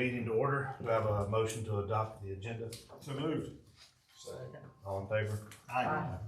meeting to order. Do I have a motion to adopt the agenda? So moved. Second. All in favor? Aye.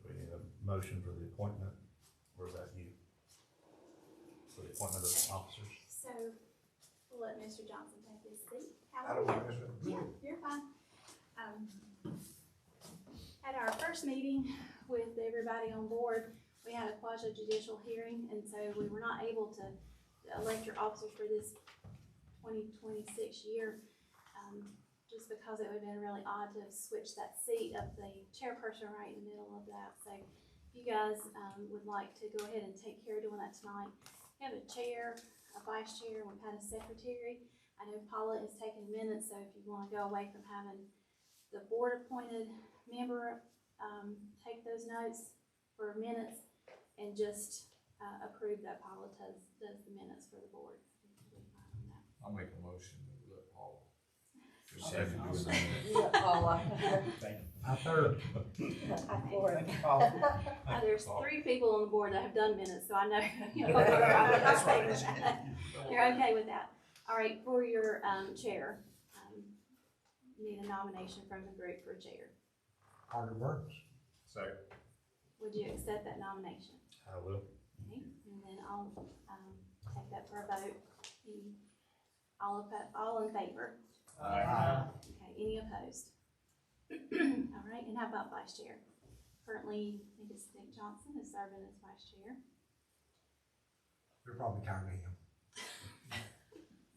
Do we need a motion for the appointment, or is that you? For the appointment of officers? So, we'll let Mr. Johnson take his seat. I don't want this. Yeah, you're fine. At our first meeting with everybody on board, we had a quasi judicial hearing, and so we were not able to elect your officers for this 2026 year, just because it would have been really odd to switch that seat of the chairperson right in the middle of that. So if you guys would like to go ahead and take care of doing that tonight, we have a chair, a vice chair, and we've had a secretary. I know Paula is taking minutes, so if you want to go away from having the board appointed member take those notes for minutes and just approve that Paula does the minutes for the board. I'll make a motion to let Paul. Second. Yeah, Paula. I third. I fourth. There's three people on the board that have done minutes, so I know. That's right. You're okay with that. All right, for your chair, you need a nomination from the group for chair. Carter Burns. Second. Would you accept that nomination? I will. Okay, and then I'll take that for a vote. All in favor? Aye. Okay, any opposed? All right, and how about vice chair? Currently, I think it's Dick Johnson is serving as vice chair. You're probably tired of him.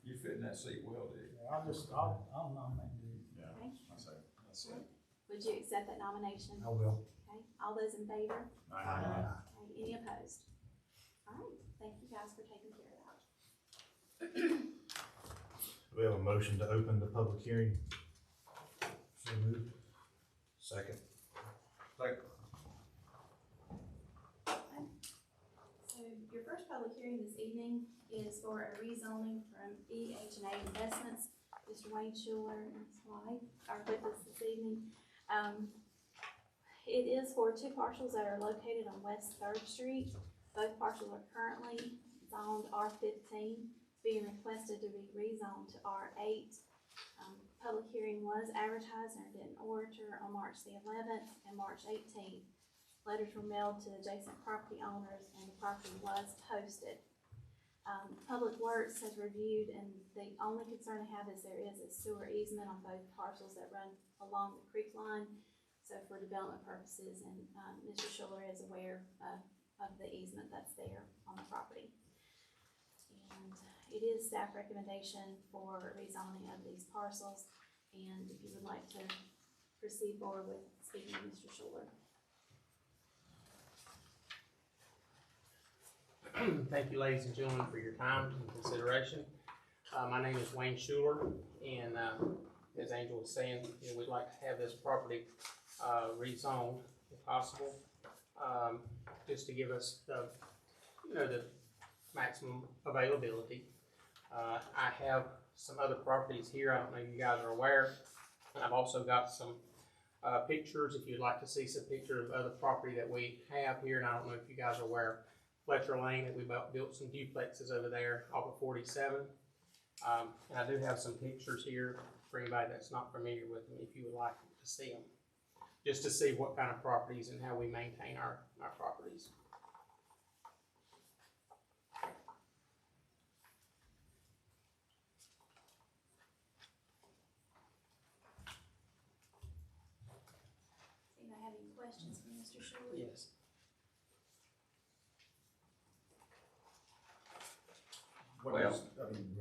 You fit in that seat well, dude. I'll nominate you. Yeah. Okay. I say. Would you accept that nomination? I will. Okay, all those in favor? Aye. Okay, any opposed? All right, thank you guys for taking care of that. Do we have a motion to open the public hearing? So moved. Second. So your first public hearing this evening is for a rezoning from EH&A Investments. Mr. Wayne Schuler and his wife are with us this evening. It is for two parcels that are located on West 3rd Street. Both parcels are currently zoned R15. It's being requested to be rezoned to R8. Public hearing was advertised in our Denton Orator on March the 11th and March 18th. Letters were mailed to adjacent property owners and the property was posted. Public Works has reviewed, and the only concern I have is there is a sewer easement on both parcels that run along the creek line. So for development purposes, and Mr. Schuler is aware of the easement that's there on the property. And it is staff recommendation for rezoning of these parcels, and if you would like to proceed forward with speaking to Mr. Schuler. Thank you, ladies and gentlemen, for your time and consideration. My name is Wayne Schuler, and as Angel was saying, we'd like to have this property rezoned if possible, just to give us the maximum availability. I have some other properties here. I don't know if you guys are aware. I've also got some pictures, if you'd like to see some pictures of other property that we have here, and I don't know if you guys are aware. Fletcher Lane, that we built some duplexes over there off of 47. And I do have some pictures here for anybody that's not familiar with them, if you would like to see them. Just to see what kind of properties and how we maintain our properties. Anybody have any questions for Mr. Schuler? Yes. What else, I mean,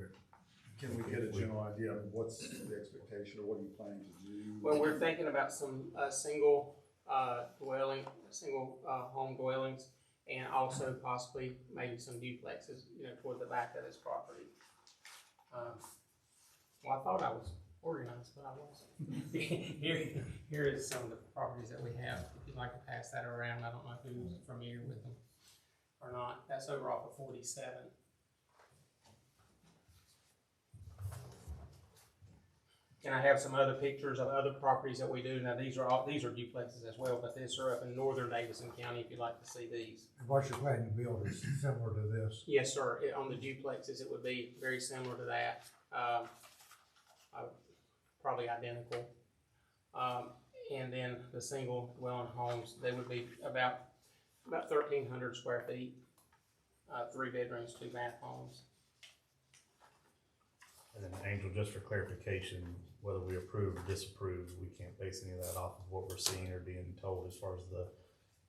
can we get a general idea of what's the expectation, or what are you planning to do? Well, we're thinking about some single home dwellings and also possibly maybe some duplexes, toward the back of this property. Well, I thought I was organized, but I wasn't. Here is some of the properties that we have. If you'd like to pass that around, I don't know who's familiar with them or not. That's over off of 47. And I have some other pictures of other properties that we do. Now, these are duplexes as well, but these are up in northern Davidson County, if you'd like to see these. And what's your plan to build is similar to this? Yes, sir. On the duplexes, it would be very similar to that. Probably identical. And then the single dwelling homes, they would be about 1,300 square feet, 3 bedrooms, 2 bath homes. And then Angel, just for clarification, whether we approve or disapprove, we can't base any of that off of what we're seeing or being told as far as the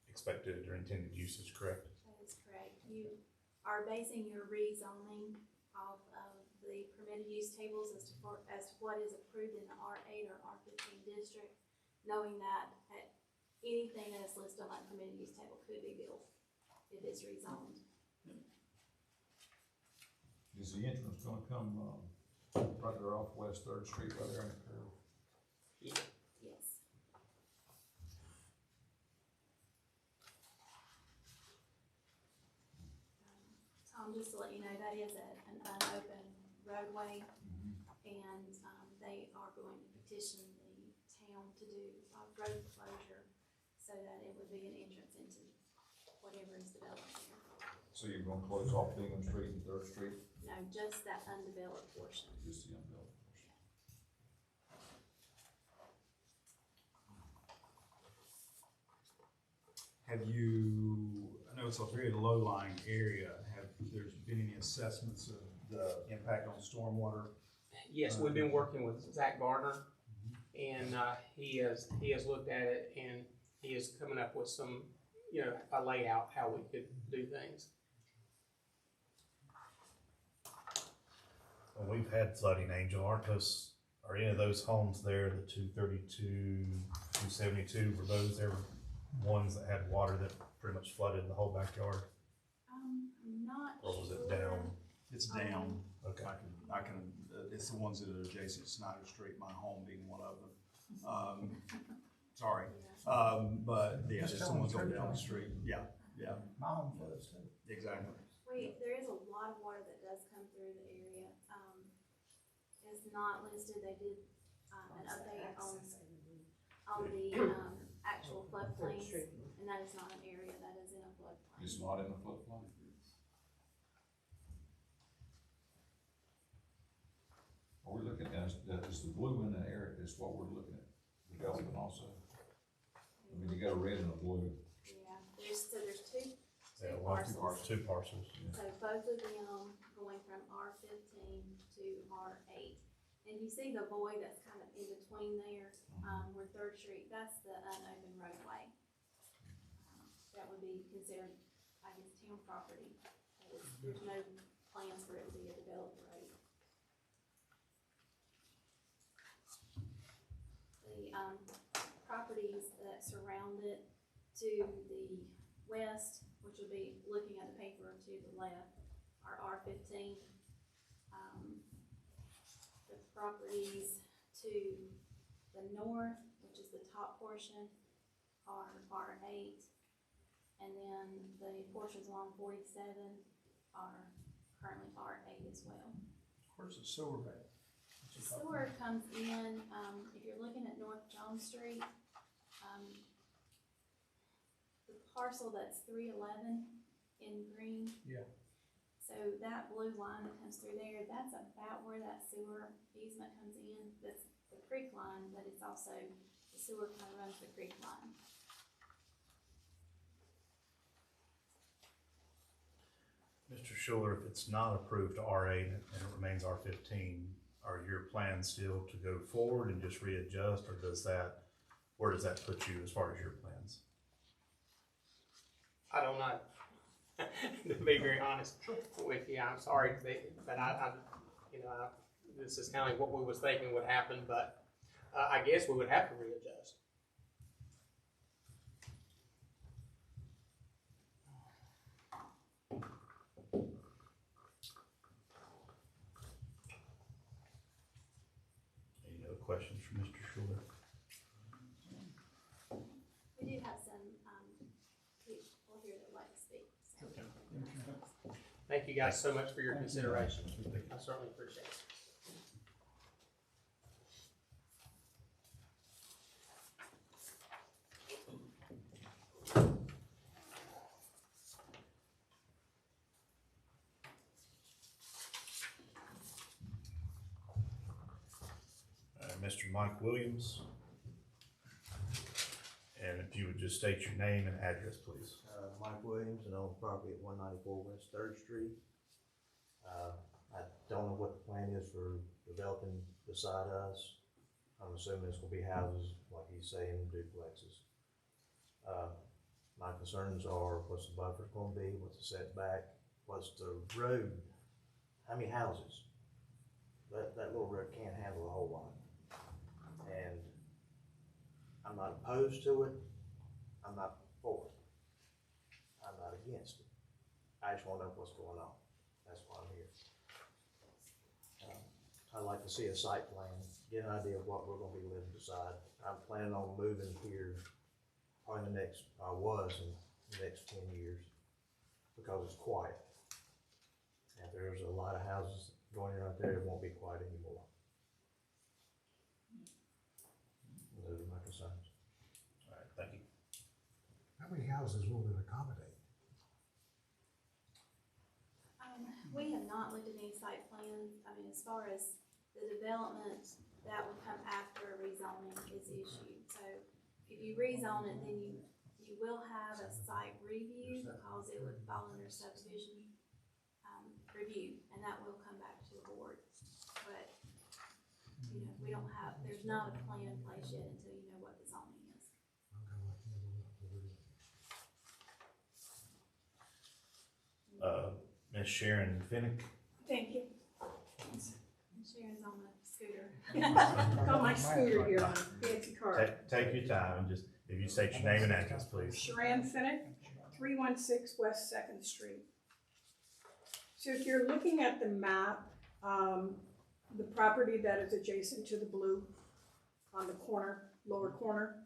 expected or intended usage, correct? That is correct. You are basing your rezoning off of the permitted use tables as to what is approved in the R8 or R15 district, knowing that anything that is listed on that permitted use table could be built if it's rezoned. Is the entrance gonna come, right there off West Third Street, right there in the curve? Yeah. Yes. Tom, just to let you know, that is an unopened roadway, and they are going to petition the town to do a road closure so that it would be an entrance into whatever is developed there. So you're gonna close off Bingham Street and Third Street, No, just that undeveloped portion. just the unbuilt portion? Have you, I know it's a very low-lying area, have there been any assessments of the impact on stormwater? Yes, we've been working with Zach Gardner, and he has looked at it, and he is coming up with some, a layout how we could do things. Well, we've had flooding, Angel, are any of those homes there, the 232, 272, were those ever ones that had water that pretty much flooded the whole backyard? I'm not Or was it sure. down? It's down. Okay. I can, it's the ones that are adjacent to Snyder Street, my home being one of them. Sorry, but yeah, Just it's the tell them ones on straight down the on. street, yeah, My home floods too. exactly. There is a lot of water that does come through the area. It's not listed, they did, an update on the, actual floodplains, and that is not an area that is in a floodplain. It's not in the floodplain? Are we looking at, is the blue in the area, is what we're looking at, development also? I mean, you got a red and a blue. Yeah, there's two Yeah, parcels. two parcels. So both of them going from R15 to R8. And you see the void that's kind of in between there, where Third Street, that's the unopened roadway. That would be considered, I guess, town property. There's no plans for it to be a developed road. The, properties that surround it to the west, which would be looking at the paper to the left, are R15. The properties to the north, which is the top portion, are R8. And then the portions along 47 are currently R8 as well. Where's the sewer at? The sewer comes in, if you're looking at North Jones Street, the parcel that's 311 in green. Yeah. So that blue line that comes through there, that's about where that sewer easement comes in. That's the creek line, but it's also, the sewer kind of runs the creek line. Mr. Schuler, if it's not approved to R8 and it remains R15, are your plans still to go forward and just readjust, or where does that put you as far as your plans? I don't know. To be very honest with you, I'm sorry, but this is kind of what we was thinking would happen, but I guess we would have to readjust. questions for Mr. Schuler? We do have some, people here that would like to speak, so. Thank you guys so much for your consideration. I certainly appreciate it. Mr. Mike Williams. And if you would just state your name and address, please. Mike Williams, and own property at 194 West Third Street. I don't know what the plan is for developing beside us. I'm assuming it's gonna be houses, like he's saying, duplexes. My concerns are, what's the buffer gonna be, what's the setback, what's the road, how many houses? That little road can't handle a whole lot. And I'm not opposed to it, I'm not for it. I'm not against it. I just wanna know what's going on. That's why I'm here. I'd like to see a site plan, get an idea of what we're gonna be living beside. I'm planning on moving here probably in the next 10 years, because it's quiet. And there's a lot of houses going in right there, it won't be quiet anymore. Those are my concerns. All right, thank you. How many houses will it accommodate? We have not looked at any site plans. I mean, as far as the development, that would come after rezoning is issued. So if you rezone it, then you will have a site review, because it would fall under subdivision review, and that will come back to the board. But, you know, we don't have, there's not a plan in place yet until you know what the zoning is. Ms. Sharon Finnick. Thank you. Sharon's on the scooter. Got my scooter here on a fancy car. Take your time and just, if you state your name and address, please. Sharon Finnick, 316 West 2nd Street. So if you're looking at the map, the property that is adjacent to the blue on the corner, lower corner,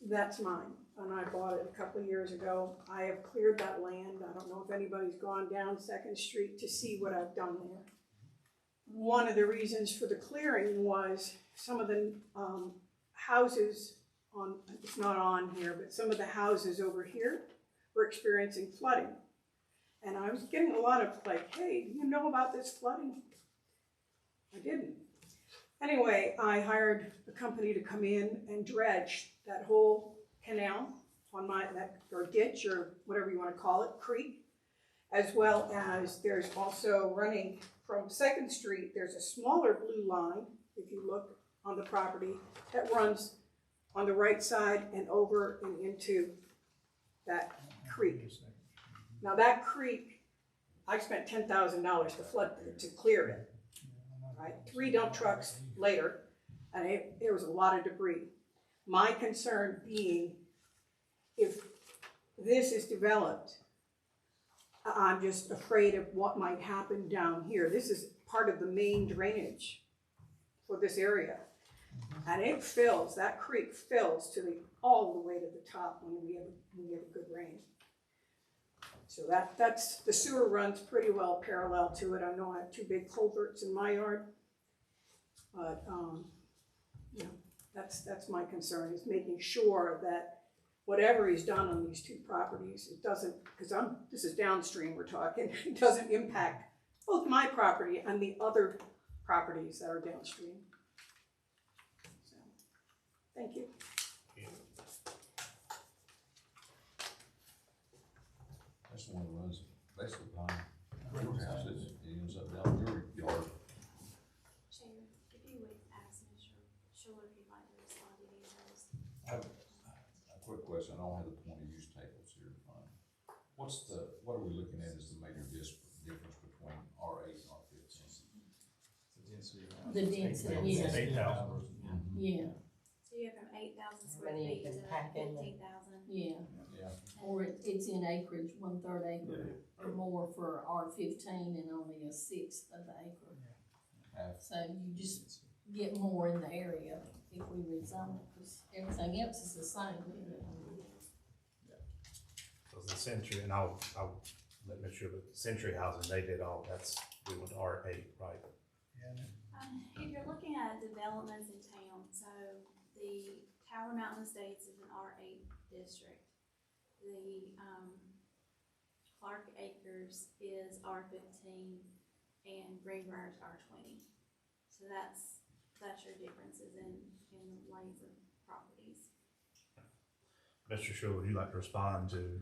that's mine. And I bought it a couple of years ago. I have cleared that land. I don't know if anybody's gone down 2nd Street to see what I've done there. One of the reasons for the clearing was some of the houses on, it's not on here, but some of the houses over here were experiencing flooding. And I was getting a lot of like, hey, do you know about this flooding? I didn't. Anyway, I hired a company to come in and dredge that whole canal on or ditch, or whatever you want to call it, creek, as well as there's also running from 2nd Street, there's a smaller blue line, if you look on the property, that runs on the right side and over and into that creek. Now that creek, I spent $10,000 to clear it, right? 3 dump trucks later, and there was a lot of debris. My concern being, if this is developed, I'm just afraid of what might happen down here. This is part of the main drainage for this area. And it fills, that creek fills all the way to the top when we have a good rain. So that's, the sewer runs pretty well parallel to it. I know I have 2 big culverts in my yard. But, you know, that's my concern, is making sure that whatever he's done on these 2 properties, it doesn't, because this is downstream we're talking, it doesn't impact both my property and the other properties that are downstream. So, thank you. That's the one that runs basically behind your house, it ends up down your yard. Chair, if you would ask Mr. Schuler if he'd like to respond to any of those. I have a quick question, I don't have the point of use tables here in front. What are we looking at as the major difference between R8 and R15? The density, yeah. 8,000. Yeah, So you have from 8,000 square Many feet you to can pack in there. 15,000. yeah. Yeah. Or it's in acreage, 1/3 acre or more for R15 and only 1/6 of the acre. Half. So you just get more in the area if we rezone it, because everything else is the same. Cause the Century, and I'll let make sure, but Century Housing, they did all, we went to R8, right? If you're looking at developments in town, so the Tower Mountain Estates is an R8 district. The, Clark Acres is R15 and Greenbrier's R20. So that's your differences in lanes of properties. Mr. Schuler, would you like to respond to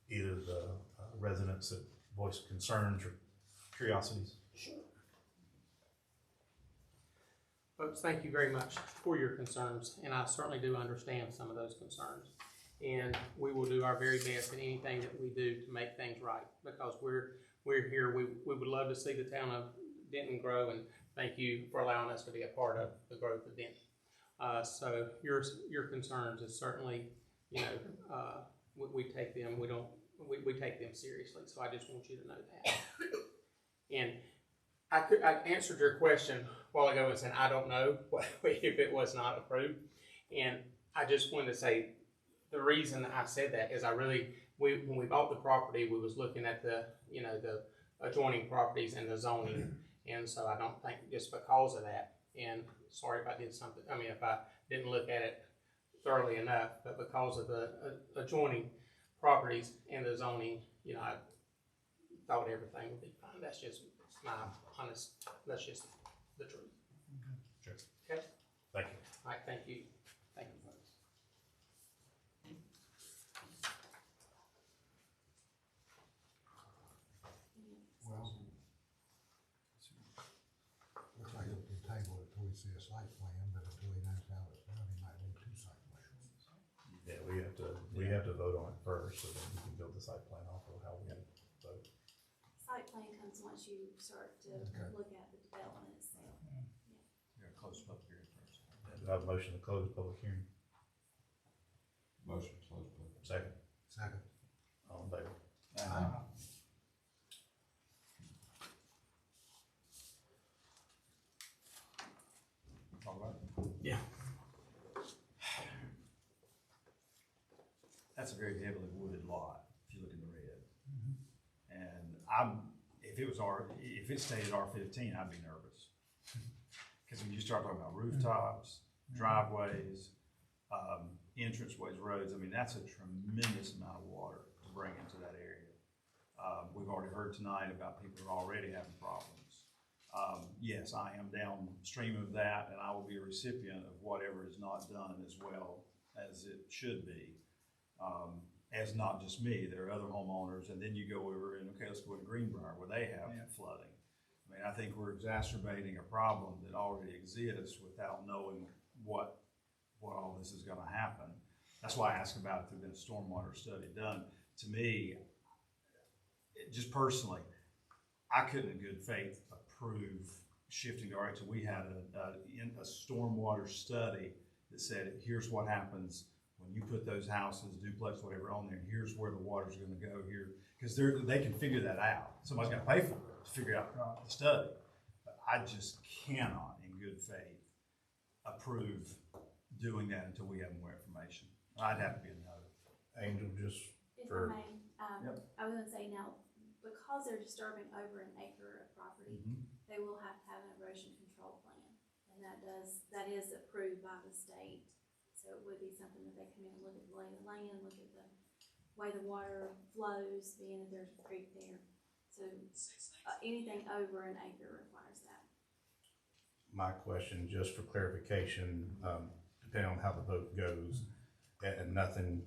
either the residents that voiced concerns or curiosities? Sure. Folks, thank you very much for your concerns, and I certainly do understand some of those concerns. And we will do our very best in anything that we do to make things right, because we're here. We would love to see the town of Denton grow, and thank you for allowing us to be a part of the growth of Denton. So your concerns is certainly, you know, we take them. We take them seriously. So I just want you to know that. And I answered your question a while ago and said I don't know if it was not approved, and I just wanted to say the reason I said that is when we bought the property, we was looking at the adjoining properties and the zoning, and so I don't think just because of that. And sorry if I did something. I mean, if I didn't look at it thoroughly enough, but because of the adjoining properties and the zoning, I thought everything would be fine. That's just my honest. That's just the truth. Sure. Okay. Thank you. All right. Thank you. Thank you, folks. Well, looks like we can table it until we see a site plan, but until he knows how it's done, he might need two site plans. Yeah, we have to vote on it first, so then we can build the site plan off of how we vote. Site plan comes once you start to Okay. look at the development itself. Yeah, close the public hearing first. Do I have a motion to close the public hearing? Motion to close public. Second. Second. All in favor? Talk about it. Yeah. That's a very heavily wooded lot, if you look in the red. And if it stayed at R15, I'd be nervous. Cause when you start talking about rooftops, driveways, entranceways, roads, I mean, that's a tremendous amount of water to bring into that area. We've already heard tonight about people who are already having problems. Yes, I am downstream of that, and I will be a recipient of whatever is not done as well as it should be. As not just me, there are other homeowners, and then you go over and, okay, let's go to Greenbrier where they have flooding. I mean, I think we're exacerbating a problem that already exists without knowing what all this is gonna happen. That's why I asked about if there'd been a stormwater study done. To me, just personally, I couldn't in good faith approve shifting to R8 till we had a stormwater study that said, here's what happens when you put those houses, duplex, whatever on there, and here's where the water's gonna go here. Cause they can figure that out. Somebody's gotta pay for it to figure out the study. But I just cannot in good faith approve doing that until we have more information. I'd have to be a no. Angel, just If for, I may, I was gonna say now, because they're disturbing over an acre of property, they will have to have an erosion control plan. And that is approved by the state. So it would be something that they come in and look at the lay of the land, look at the way the water flows, being that there's a creek there. So anything over an acre requires that. my question, just for clarification, depending on how the vote goes, and nothing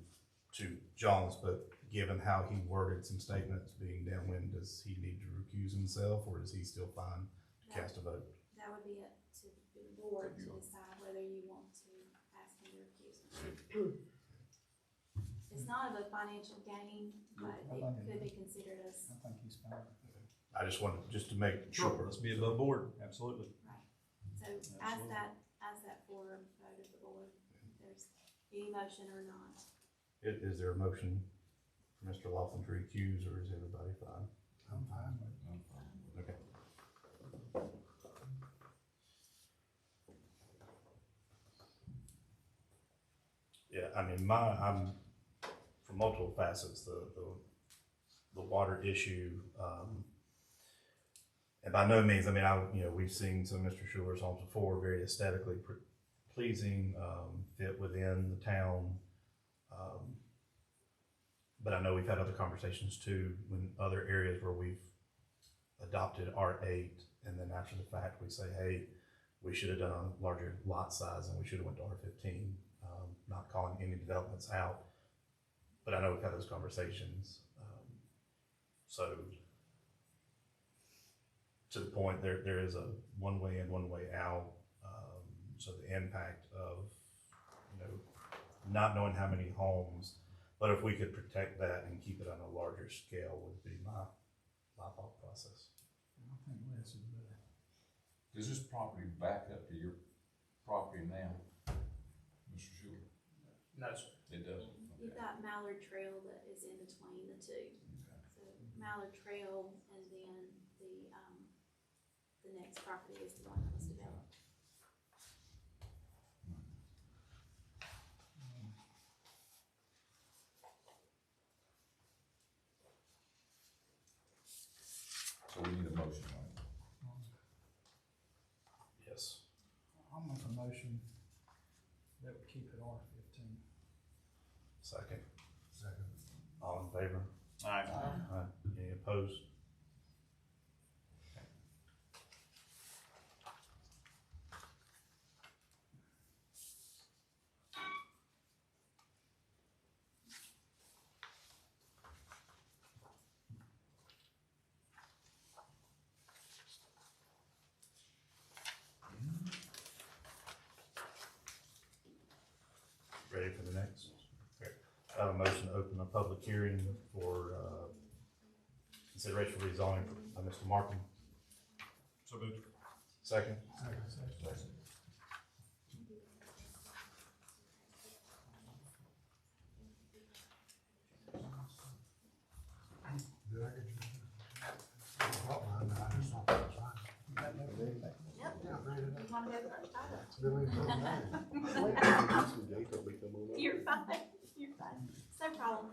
to John's, but given how he worded some statements being downwind, does he need to recuse himself, or is he still fine to cast a vote? That would be up to the board to decide whether you want to ask him to recuse himself. It's not of a financial gain, but it could be considered as, I think he's fine. I just wanted, just to make sure. Let's be above board, absolutely. right. So ask that for a vote of the board, if there's any motion or not. Is there a motion for Mr. Laughlin to recuse, or is everybody fine? I'm fine with it. Okay. Yeah, I mean, I'm, from multiple facets, the water issue, and by no means, I mean, we've seen some of Mr. Schuler's homes before, very aesthetically pleasing, fit within the town. But I know we've had other conversations too, when other areas where we've adopted R8, and then after the fact, we say, hey, we should have done a larger lot size and we should have went to R15, not calling any developments out. But I know we've had those conversations. So to the point, there is a one way in, one way out. So the impact of, not knowing how many homes, but if we could protect that and keep it on a larger scale would be my thought process. I think less is better. Does this property back up to your property now, Mr. Schuler? No, sir. It doesn't? You've got Mallard Trail that is in between the two. So Mallard Trail and then the next property is the one that was developed. So we need a motion on it. Yes. I'll make a motion that we keep it R15. Second. Second. All in favor? Aye. Aye. Any opposed? Ready for the next? Okay. I have a motion to open a public hearing for, consideration for rezoning by Mr. Markham. So moved. Second? Did I get you? I thought mine, I just thought that was fine. Yep. Yeah, I read it. You wanna go first? I don't. Then we go back. You're fine, you're fine, it's no problem.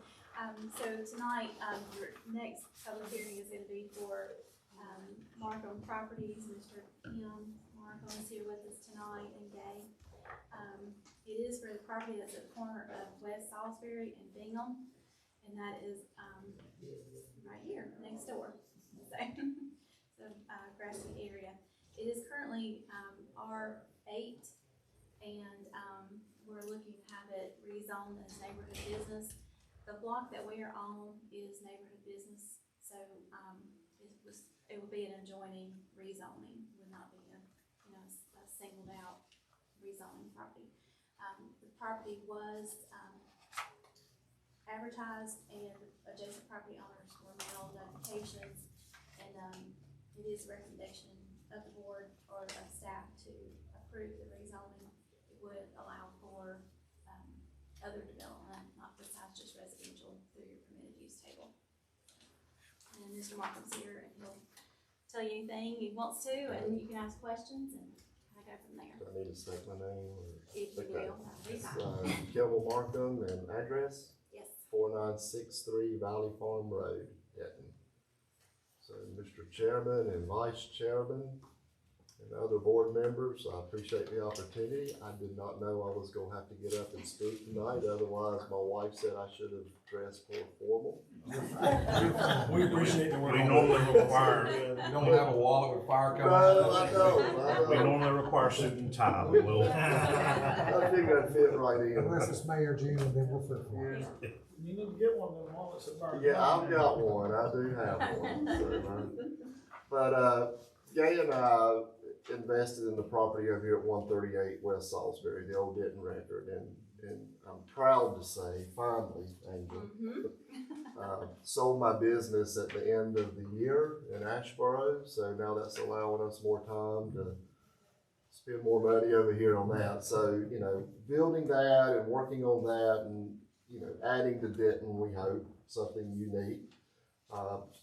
So tonight, your next public hearing is gonna be for, Markham Properties. Mr. Kim Markham is here with us tonight, and Gay. It is for the property that's at the corner of West Salisbury and Bingham, and that is, right here, next door. So, grassy area. It is currently, R8, and, we're looking to have it rezoned as neighborhood business. The block that we are on is neighborhood business, so, it will be an adjoining rezoning, would not be a singled out rezoning property. The property was, advertised, and adjacent property owners were mailed notifications, and, it is a recommendation of the board or of staff to approve the rezoning. It would allow for, other development, not besides just residential, through your permitted use table. And Mr. Markham's here, and he'll tell you anything he wants to, and you can ask questions, and kind of go from there. Do I need to state my name or? If you Okay. will, that'd be It's, fine. Kelvin Markham, and address Yes. 4963 Valley Farm Road, Denton. So, Mr. Chairman and Vice Chairman and other board members, I appreciate the opportunity. I did not know I was gonna have to get up and speak tonight, otherwise my wife said I should have dressed more formal. We appreciate the work. We normally require, You don't have a wallet with fire coming No, out. I know. we normally require suit and tie, but we'll. I figured I'd fit right in. Unless it's Mayor June, then we'll fit for it. You need to get one of them wallets that burn. Yeah, I've got one, I do have one, so, but, Gay and I invested in the property over here at 138 West Salisbury, the old Denton record, and I'm proud to say, finally, Angel, sold my business at the end of the year in Ashboro, so now that's allowing us more time to spend more money over here on that. So, building that and working on that and, adding to Denton, we hope, something unique.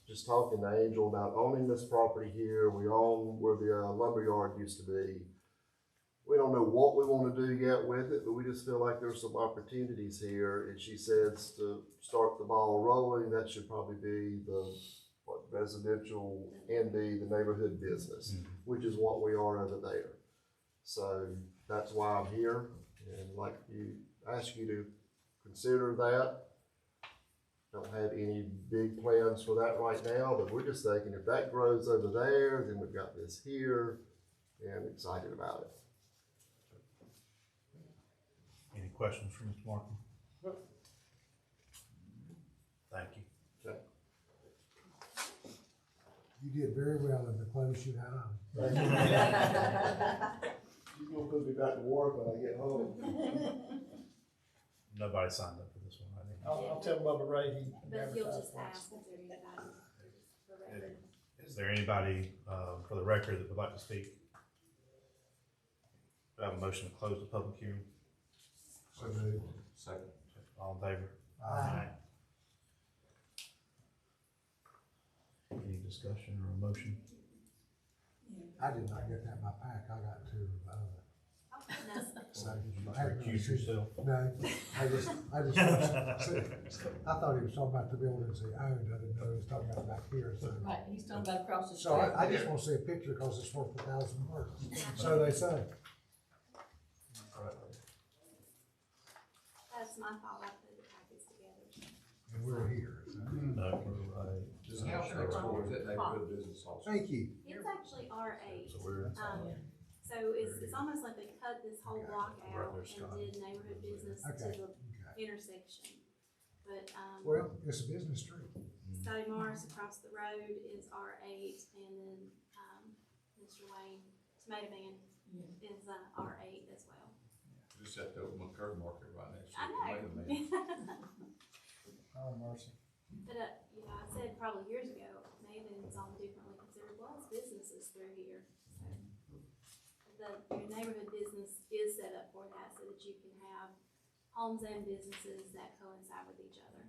Just talking to Angel about owning this property here. We own where the lumberyard used to be. we don't know what we wanna do yet with it, but we just feel like there's some opportunities here. And she says to start the ball rolling, that should probably be the, residential and the neighborhood business, which is what we are over there. So that's why I'm here, and like you, ask you to consider that. Don't have any big plans for that right now, but we're just thinking if that grows over there, then we've got this here, and excited about it. Any questions for Mr. Markham? Thank you. Okay. You did very well in the clothes you had on. You're gonna put me back to work when I get home. Nobody signed up for this one, I think. I'll tell Bubba Ray he But you'll advertised just for us. ask if there's anybody for record. Is there anybody, for the record that would like to speak? Do I have a motion to close the public hearing? So moved. Second. All in favor? Aye. Any discussion or a motion? I did not get that in my pack, I got two of the other. No, So, Did you I hadn't really recuse seen- yourself? No, I thought he was talking about the buildings he owned, I didn't know he was talking about back here, so. Right, he's talking about across the street. So I just wanna see a picture, cause it's worth 1,000 words, so they say. that's my fault, I put the packets together. And we're here, so. No, we're right. This is next door, is that neighborhood business also? Thank you. It's actually R8. So we're, So it's almost like they cut this whole block Right out there, Scott. and did neighborhood business to Okay. the Okay. intersection. But, Well, it's a business street. Scotty Morris across the road is R8, and then, Mr. Wayne Tomato Man is, R8 as well. Just at the open curb market right next to I the tomato man. know. Oh, mercy. But, you know, I said probably years ago, Nathan's on differently considered was businesses through here. So your neighborhood business is set up for that, so that you can have homes and businesses that coincide with each other.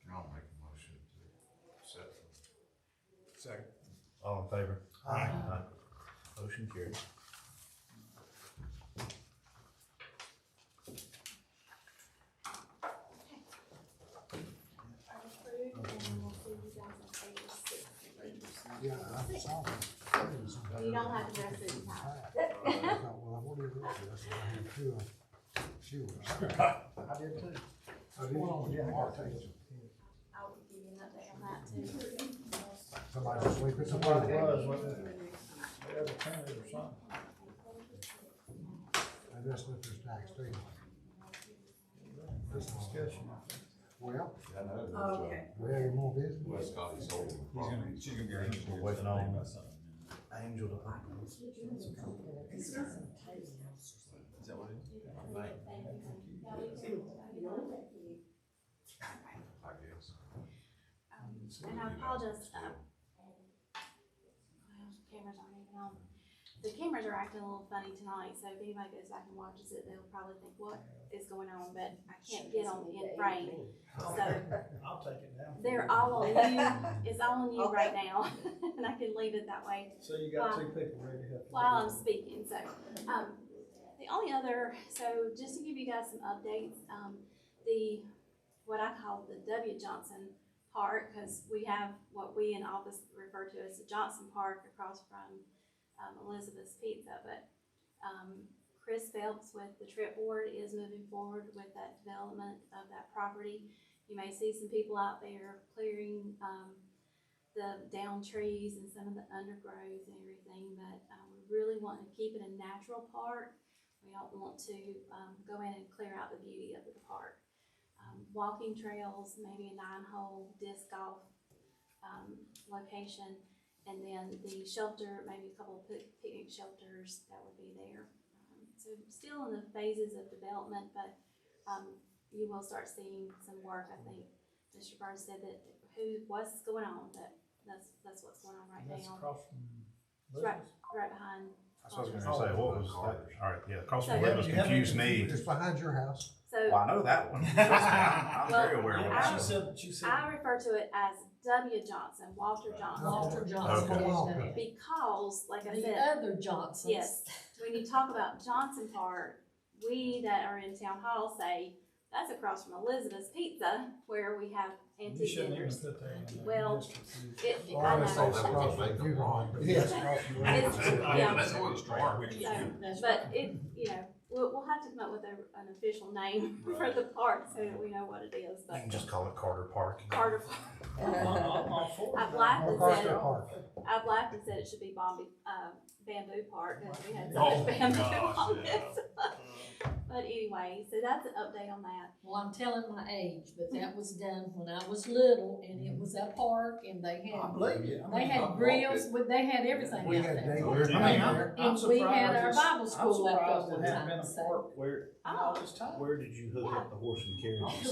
I'll make a motion to set the. Second. all in favor? Aye. Motion carries. Approved, and then we'll see you guys on page 6. Yeah, I saw it. You don't have to rest it time. I thought, well, what is it? I said, I had two shoes. I did too. I didn't, Yeah, I I'll got take two. it. I'll give you an update on that too. Somebody's asleep. Somebody was, wasn't it? They had a tenant or something. I just left this tax too. This discussion. Well, I know, Okay. we have any more business? West Scotty sold the She's property. gonna, she's gonna get her. We're waiting on- about something. Angel to. Is that what it is? I guess. And I apologize, well, cameras aren't even on. The cameras are acting a little funny tonight, so if anybody goes back and watches it, they'll probably think, what is going on? But I can't get on in frame, so I'll take it down. they're all on you, it's all on you right now, and I can leave it that way So you got two people ready to help you. while I'm speaking, so, the only other, so just to give you guys some updates, what I call the W. Johnson Park, cause we have what we in office refer to as the Johnson Park across from, Elizabeth's Pizza, but, Chris Phelps with the Trip Board is moving forward with that development of that property. You may see some people out there clearing, the down trees and some of the undergrowth and everything, but, we really want to keep it a natural park. We don't want to, go in and clear out the beauty of the park. Walking trails, maybe a 9-hole disc golf, location, and then the shelter, maybe a couple of picnic shelters that would be there. So still in the phases of development, but, you will start seeing some work. I think Mr. Burns said that what's going on, but that's what's going on right That's now. across from It's right, Lizzie's. right behind. That's what I was gonna say, what was that? All right, yeah, across from So- Libbers confused me. It's behind your house. So Well, I know that one. Trust me, I'm Well, very aware of She that. said, I refer to it as W. Johnson, Walter Johnson. Walter Johnson Okay. lives there. Because, like I The said, other Johnsons. yes, when you talk about Johnson Park, we that are in town hall say, that's across from Elizabeth's Pizza, where we have You antique shouldn't even vendors. put that in there. Well, District. It, Or I I would say it's know. across from Huron, but yes, across from the road. It's- yeah. That's what it's for. So, That's but it, you know, we'll have to come up with an official name for the park so that we know what it is, You but can just call it Carter Park. Carter. I'm all for it. I've laughed Or and Carter said, Park. I've laughed and said it should be Bamboo Park, because we had so Oh, much bamboo gosh, on yeah. it. But anyway, so that's an update on that. Well, I'm telling my age, but that was done when I was little, and it was a park, and they I had, believe you. I they mean, had I grills, walked with they had everything We out had there. David. Where did I mean, you- I'm And we had our surprised Bible it's- school I'm left surprised over it hadn't time, been a so. park Where, all this time. where did you hook up the horse and carriage?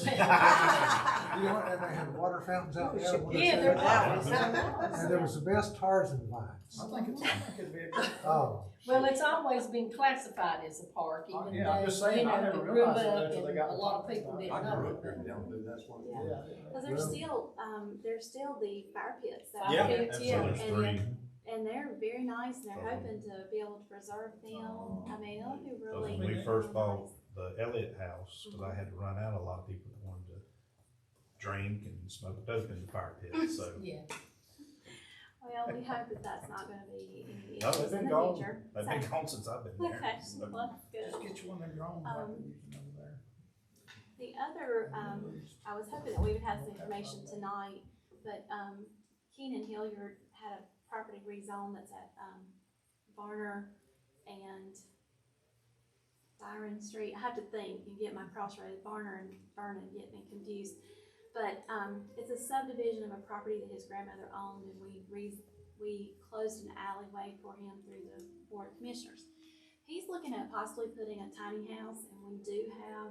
You know, and they had water fountains out there. what Yeah, is there that? was. And there was the best Tarzan vines. I think it'd be a good. Oh, Well, it's always been classified as a park, even Yeah, I'm though, just saying, you I know, never it grew realized it up until they and got a the lot of park. people I didn't grew know up there it. in Denton, that's what. Yeah. Cause there's still the fire pits. that Yeah, are there, So too, there's and three. And they're very nice, and they're hoping to be able to preserve them. I mean, it'll be So really. when we first really bought nice. the Elliott house, cause I had to run out a lot of people that wanted to drink and smoke dope in the fire pit, so. Yeah, Well, we hope that that's not gonna be any No, issues they've in been the gone, future. they've been gone since I've been there. Okay, So- well, that's good. Just get you one of your own, like they're using over there. The other, I was hoping that we would have some information tonight, but, Keenan Hilliard had a property rezone that's at, Varner and Byron Street. I have to think and get my crossroads, Varner and Vernon get me confused. But, it's a subdivision of a property that his grandmother owned, and we closed an alleyway for him through the Board of Commissioners. He's looking at possibly putting a tiny house, and we do have,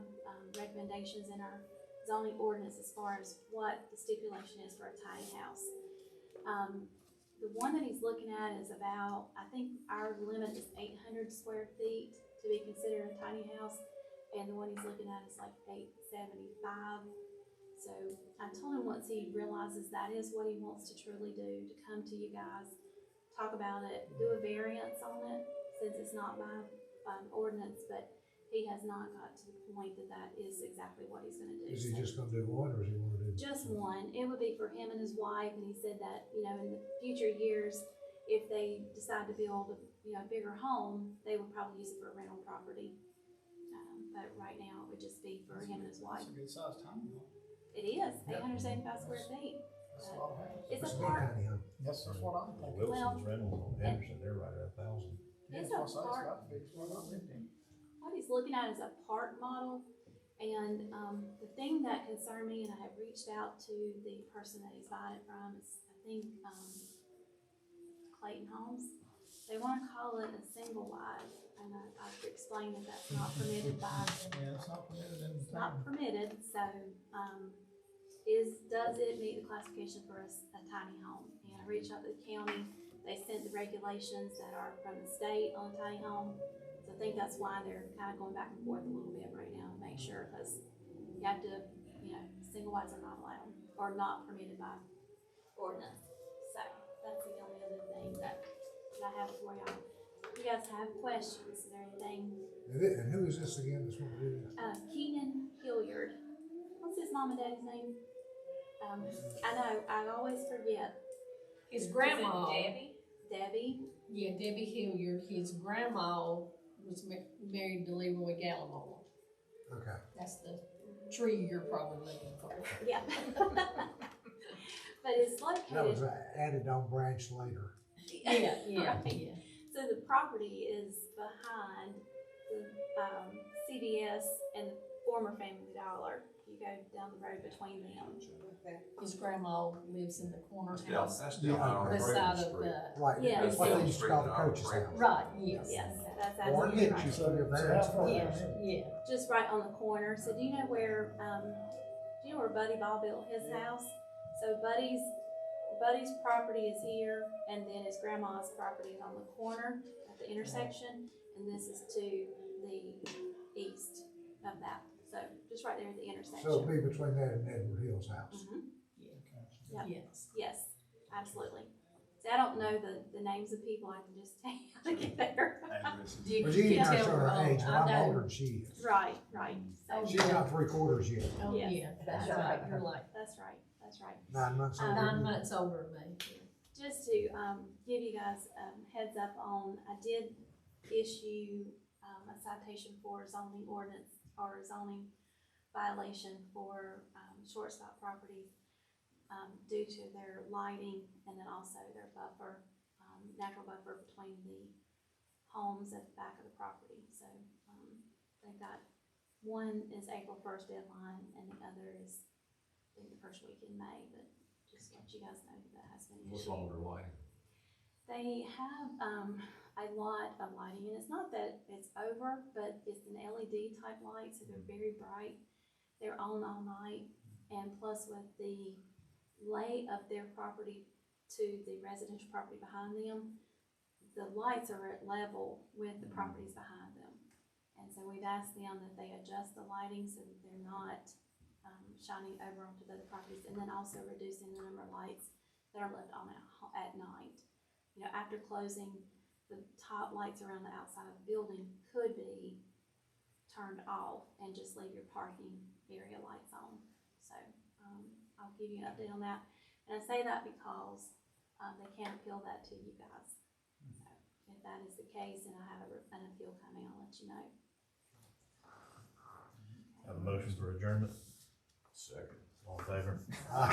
recommendations in our zoning ordinance as far as what the stipulation is for a tiny house. The one that he's looking at is about, I think our limit is 800 square feet to be considered a tiny house, and the one he's looking at is like 875. So I told him once he realizes that is what he wants to truly do, to come to you guys, talk about it, do a variance on it, since it's not by ordinance, but he has not got to the point that that is exactly what he's gonna do. is he So- just gonna do one, or is he gonna do? just one. It would be for him and his wife, and he said that, you know, in the future years, if they decide to build a, you know, bigger home, they would probably use it for a rental property. But right now, it would just be for him and his wife. That's a good sized tiny home. It is, 875 square feet. That's a lot of house. It's What's a big park, tiny home? Yes, that's what I'm thinking. Wilson's Rentals on Henderson, they're right at 1,000. Yeah, It's that's a what I say, park. it's got to be, it's what I lived in. what he's looking at is a park model. And, the thing that concerned me, and I have reached out to the person that he's buying it from, is, I think, Clayton Homes. They wanna call it a single wide, and I've explained that that's not permitted by, Yeah, it's not permitted in the it's not town. permitted, so, does it meet the classification for a tiny home? And I reached out to the county, they sent the regulations that are from the state on a tiny home. So I think that's why they're kinda going back and forth a little bit right now to make sure, cause you have to, you know, single wides are not allowed, or not permitted by ordinance. So, that's the only other thing that I have for y'all. If you guys have questions, is there anything? And who is this again, that's gonna do this? Keenan Hilliard. What's his mom and daddy's name? I know, I always forget. his grandma, Debbie? yeah, Debbie Hilliard, his grandma was married to Leroy Gallimore. Okay. That's the tree you're probably looking for. Yeah. But it's That was located, added on branch later. Yeah, yeah, Right. yeah. so the property is behind the, CVS and the former Family Dollar. You go down the road between them. His grandma lives in the corner That's down, house that's down on beside Grayson of Street. the, Right, Yeah. that's what they used to call the coach's house. right, yes. Yes, that's Or absolutely get you right. for your So variance. how far Yeah, is it? yeah. Just right on the corner. So do you know where, Buddy Ball built his house? So Buddy's property is here, and then his grandma's property is on the corner at the intersection, and this is to the east of that. So just right there at the intersection. So it'll be between that and Edward Hill's house. Mhm. Yep. Yes. Yes, absolutely. See, I don't know the names of people, I can just tell you how to get there. Addresses. You But you ain't can not tell sure we're her old. age, but I I'm know. older than she is. Right, right. So, She's not 3/4 yet, Oh, Yes. yeah, that's right, you're like that's right, that's right. 9 months older. 9 than you. months older than me. Just to, give you guys, heads up on, I did issue, a citation for zoning ordinance or zoning violation for, shortstop properties, due to their lighting and then also their buffer, natural buffer between the homes at the back of the property. So, they've got, one is April 1st deadline and the other is, I think, the first week in May, but just let you guys know that has been issued. What's wrong with their lighting? They have, a lot of lighting, and it's not that it's over, but it's an LED type light, so they're very bright. They're on all night, and plus with the lay of their property to the residential property behind them, the lights are at level with the properties behind them. And so we've asked them that they adjust the lighting so that they're not, shining over onto the other properties, and then also reducing the number of lights that are left on at night. You know, after closing, the top lights around the outside of the building could be turned off and just leave your parking area lights on. So, I'll give you an update on that. And I say that because, they can appeal that to you guys. So, if that is the case and I have an appeal coming, I'll let you know. Have a motion for adjournment, Second. all in favor? Ah.